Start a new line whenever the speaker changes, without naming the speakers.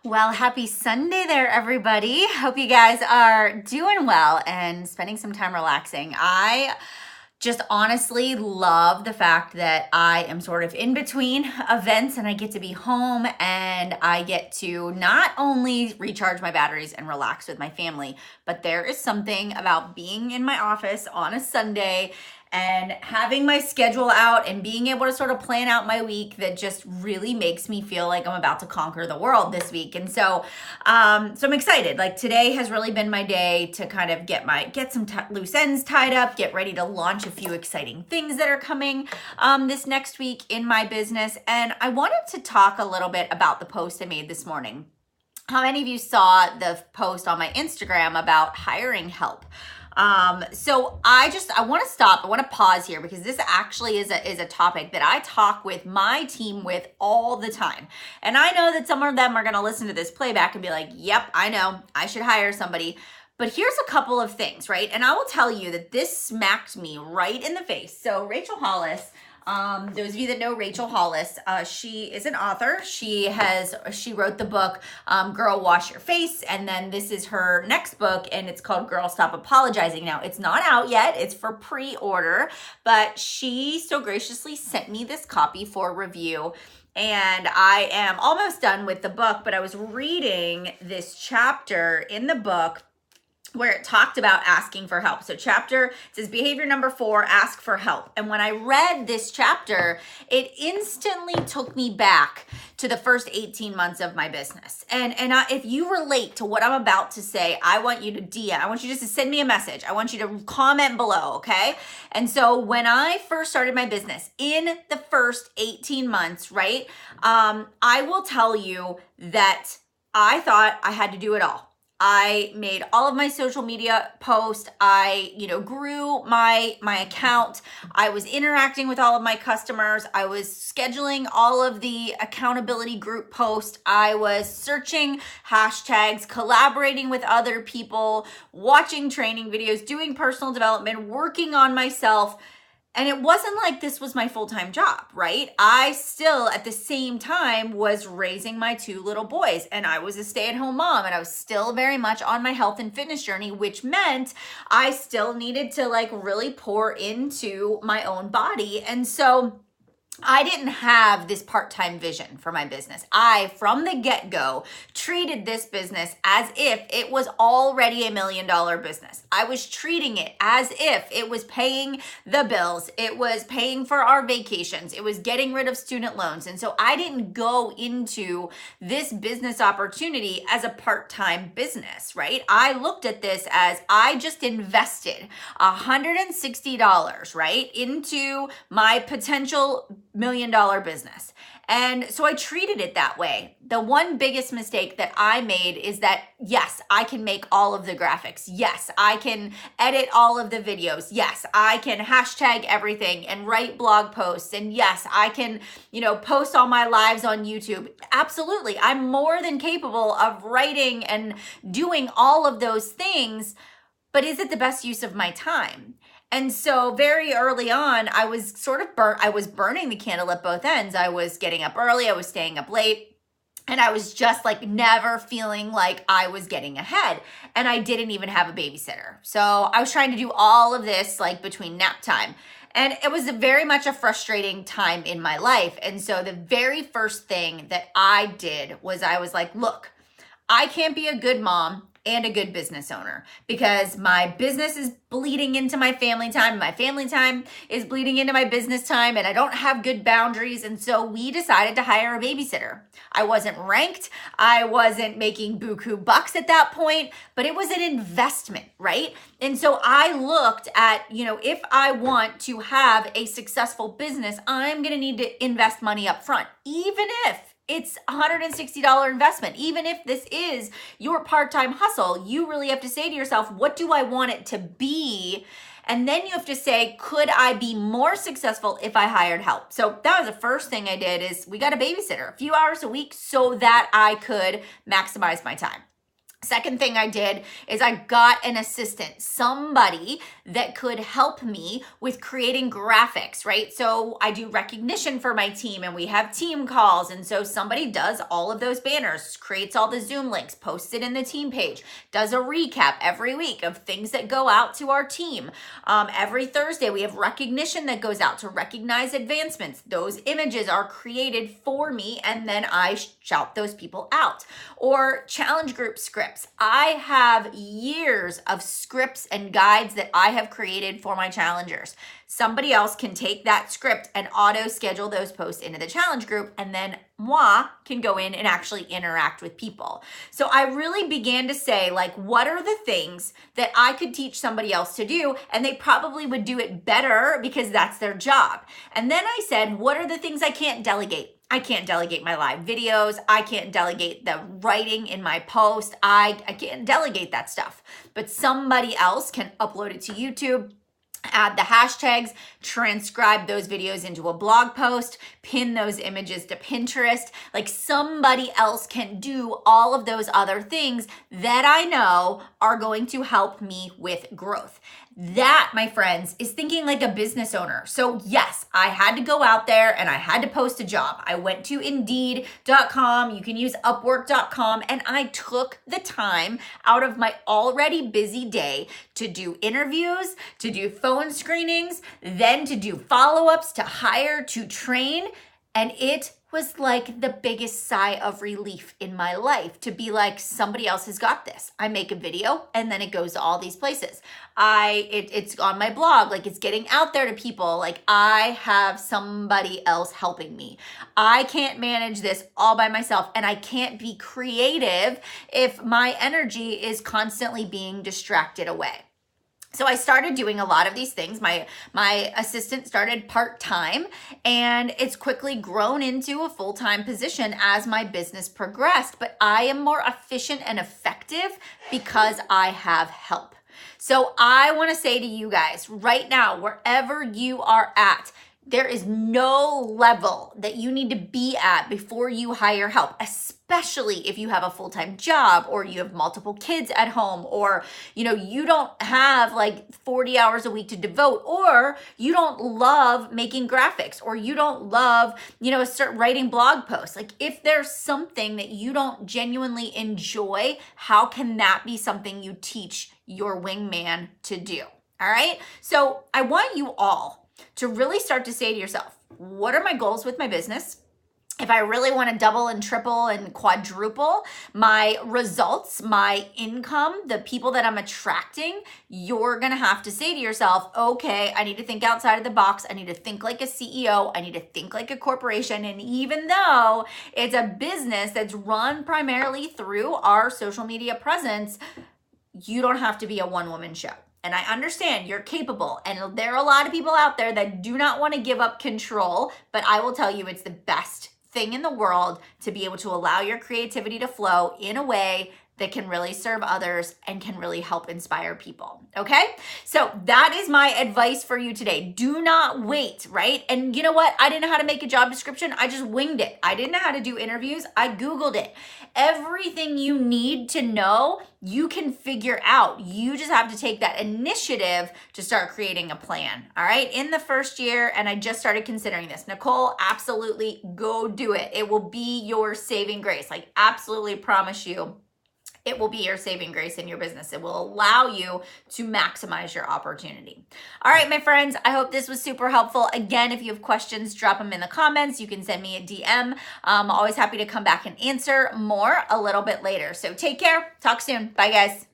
Well, happy Sunday there, everybody. Hope you guys are doing well and spending some time relaxing. I just honestly love the fact that I am sort of in between events and I get to be home and I get to not only recharge my batteries and relax with my family, but there is something about being in my office on a Sunday and having my schedule out and being able to sort of plan out my week that just really makes me feel like I'm about to conquer the world this week. And so I'm excited. Like today has really been my day to kind of get some loose ends tied up, get ready to launch a few exciting things that are coming this next week in my business. And I wanted to talk a little bit about the post I made this morning. How many of you saw the post on my Instagram about hiring help? So I want to stop. I want to pause here because this actually is a topic that I talk with my team with all the time. And I know that some of them are going to listen to this playback and be like, yep, I know I should hire somebody. But here's a couple of things, right? And I will tell you that this smacked me right in the face. So Rachel Hollis, those of you that know Rachel Hollis, she is an author. She wrote the book, Girl Wash Your Face. And then this is her next book and it's called Girl Stop Apologizing. Now it's not out yet. It's for pre-order, but she so graciously sent me this copy for review. And I am almost done with the book, but I was reading this chapter in the book where it talked about asking for help. So it says behavior number 4, ask for help. And when I read this chapter, it instantly took me back to the first 18 months of my business. And if you relate to what I'm about to say, I want you to DM. I want you just to send me a message. I want you to comment below, okay? And so when I first started my business, in the first 18 months, right, I will tell you that I thought I had to do it all. I made all of my social media posts. I, grew my account. I was interacting with all of my customers. I was scheduling all of the accountability group posts. I was searching hashtags, collaborating with other people, watching training videos, doing personal development, working on myself. And it wasn't like this was my full-time job, right? I still, at the same time, was raising my 2 little boys and I was a stay-at-home mom and I was still very much on my health and fitness journey, which meant I still needed to really pour into my own body. And so I didn't have this part-time vision for my business. I, from the get-go, treated this business as if it was already $1 million business. I was treating it as if it was paying the bills. It was paying for our vacations. It was getting rid of student loans. And so I didn't go into this business opportunity as a part-time business, right? I looked at this as I just invested $160, right, into my potential $1 million business. And so I treated it that way. The one biggest mistake that I made is that, yes, I can make all of the graphics. Yes, I can edit all of the videos. Yes, I can hashtag everything and write blog posts. And yes, I can, post all my lives on YouTube. Absolutely. I'm more than capable of writing and doing all of those things. But is it the best use of my time? And so very early on, I was sort of I was burning the candle at both ends. I was getting up early, I was staying up late, and I was just never feeling like I was getting ahead. And I didn't even have a babysitter. So I was trying to do all of this between nap time. And it was very much a frustrating time in my life. And so the very first thing that I did was I was like, look, I can't be a good mom and a good business owner because my business is bleeding into my family time. My family time is bleeding into my business time and I don't have good boundaries. And so we decided to hire a babysitter. I wasn't ranked. I wasn't making buku bucks at that point, but it was an investment, right? And so I looked at, if I want to have a successful business, I'm going to need to invest money up front, even if it's $160 investment. Even if this is your part-time hustle, you really have to say to yourself, what do I want it to be? And then you have to say, could I be more successful if I hired help? So that was the first thing I did is we got a babysitter a few hours a week so that I could maximize my time. Second thing I did is I got an assistant, somebody that could help me with creating graphics, right? So I do recognition for my team and we have team calls. And so somebody does all of those banners, creates all the Zoom links, posts it in the team page, does a recap every week of things that go out to our team. Every Thursday, we have recognition that goes out to recognize advancements. Those images are created for me and then I shout those people out. Or challenge group scripts. I have years of scripts and guides that I have created for my challengers. Somebody else can take that script and auto schedule those posts into the challenge group, and then moi can go in and actually interact with people. So I really began to say, like, what are the things that I could teach somebody else to do, and they probably would do it better because that's their job. And then I said, what are the things I can't delegate? I can't delegate my live videos. I can't delegate the writing in my post. I can't delegate that stuff. But somebody else can upload it to YouTube, add the hashtags, transcribe those videos into a blog post, pin those images to Pinterest. Like somebody else can do all of those other things that I know are going to help me with growth. That, my friends, is thinking like a business owner. So yes, I had to go out there and I had to post a job. I went to Indeed.com. You can use Upwork.com. And I took the time out of my already busy day to do interviews, to do phone screenings, then to do follow-ups, to hire, to train. And it was like the biggest sigh of relief in my life to be like, somebody else has got this. I make a video and then it goes to all these places. It's on my blog, like it's getting out there to people. Like I have somebody else helping me. I can't manage this all by myself and I can't be creative if my energy is constantly being distracted away. So I started doing a lot of these things. My assistant started part-time and it's quickly grown into a full-time position as my business progressed. But I am more efficient and effective because I have help. So I want to say to you guys right now, wherever you are at, there is no level that you need to be at before you hire help, especially if you have a full-time job or you have multiple kids at home, or you don't have like 40 hours a week to devote, or you don't love making graphics, or you don't love, start writing blog posts. Like if there's something that you don't genuinely enjoy, how can that be something you teach your wingman to do? All right. So I want you all to really start to say to yourself, what are my goals with my business? If I really want to double and triple and quadruple my results, my income, the people that I'm attracting, you're going to have to say to yourself, okay, I need to think outside of the box. I need to think like a CEO. I need to think like a corporation. And even though it's a business that's run primarily through our social media presence, you don't have to be a one-woman show. And I understand you're capable. And there are a lot of people out there that do not want to give up control, but I will tell you it's the best thing in the world to be able to allow your creativity to flow in a way that can really serve others and can really help inspire people. Okay? So that is my advice for you today. Do not wait, right? And you know what? I didn't know how to make a job description. I just winged it. I didn't know how to do interviews. I Googled it. Everything you need to know, you can figure out. You just have to take that initiative to start creating a plan. All right? In the first year, and I just started considering this. Nicole, absolutely go do it. It will be your saving grace. Like, absolutely promise you. It will be your saving grace in your business. It will allow you to maximize your opportunity. All right, my friends, I hope this was super helpful. Again, if you have questions, drop them in the comments. You can send me a DM. I'm always happy to come back and answer more a little bit later. So take care. Talk soon. Bye, guys.